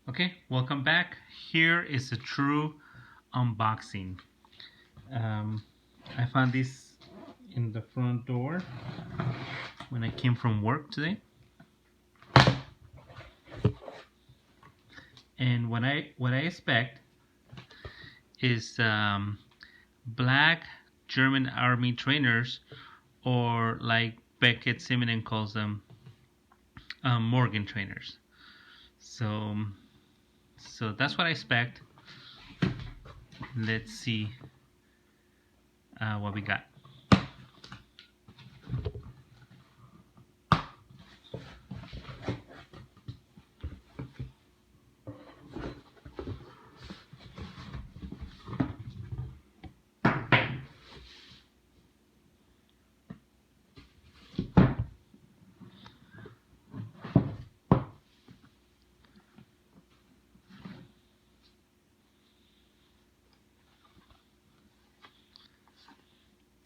Okay, welcome back. Here is a true unboxing. Um, I found this in the front door when I came from work today, and what I expect is black German army trainers, or like Beckett Simonon calls them, Morgen trainers. So, so that's what I expect. Let's see what we got.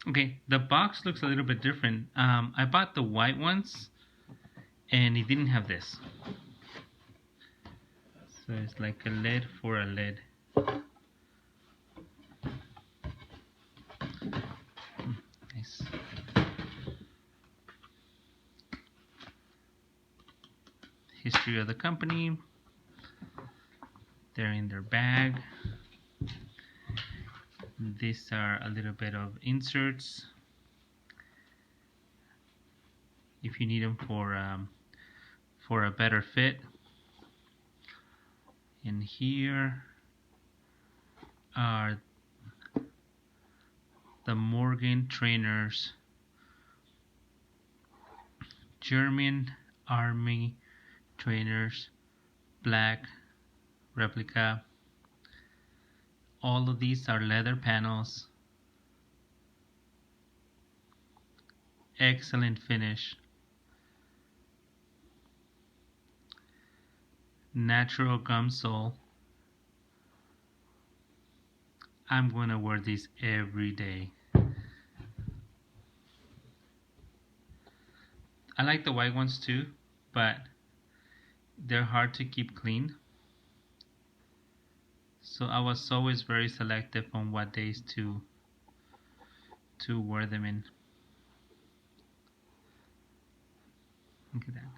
Okay, the box looks a little bit different. I bought the white ones, and it didn't have this. So it's like a lid for a lid. Nice. History of the company. They're in their bag. These are a little bit of inserts if you need them for a better fit. And here are the Morgen trainers, German Army trainers, black replica. All of these are leather panels. Excellent finish. Natural gum sole. I'm gonna wear these every day. I like the white ones too, but they're hard to keep clean. So I was always very selective on what days to wear them in. Look at that.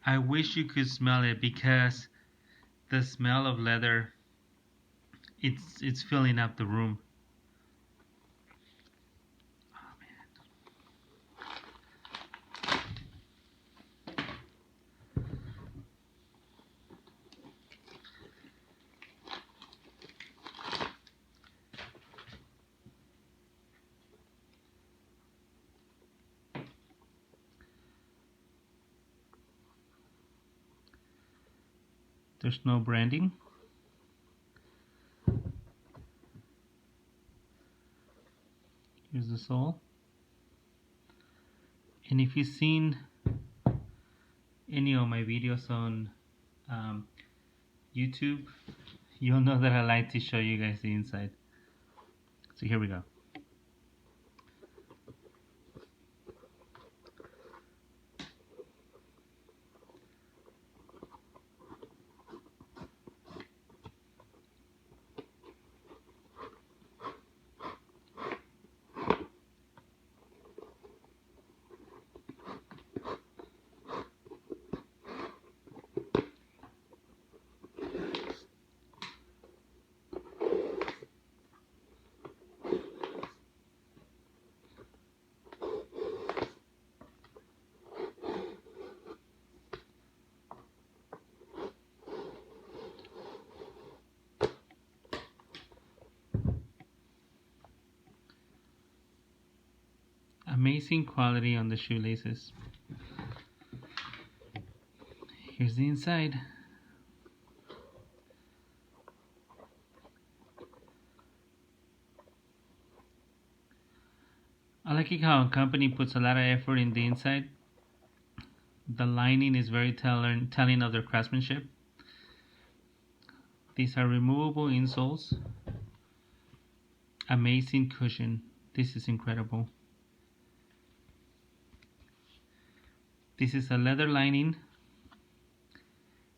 I wish you could smell it, because the smell of leather, it's filling up the room. Oh man. There's no branding. Here's the sole. And if you've seen any of my videos on YouTube, you'll know that I like to show you guys the inside. So here we go. Amazing quality on the shoelaces. Here's the inside. I like it how a company puts a lot of effort in the inside. The lining is very telling of their craftsmanship. These are removable insoles. Amazing cushion. This is incredible. This is a leather lining.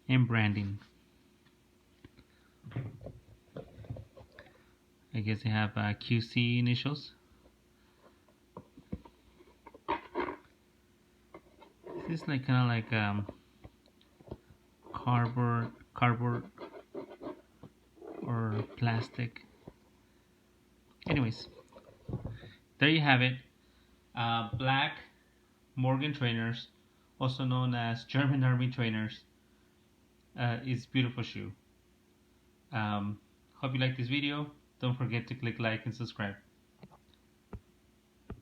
and branding. I guess they have QC initials. This is like kind of like cardboard or plastic. Anyways, there you have it. Black Morgen trainers, also known as German Army trainers. It's beautiful shoe. Hope you like this video. Don't forget to click like and subscribe.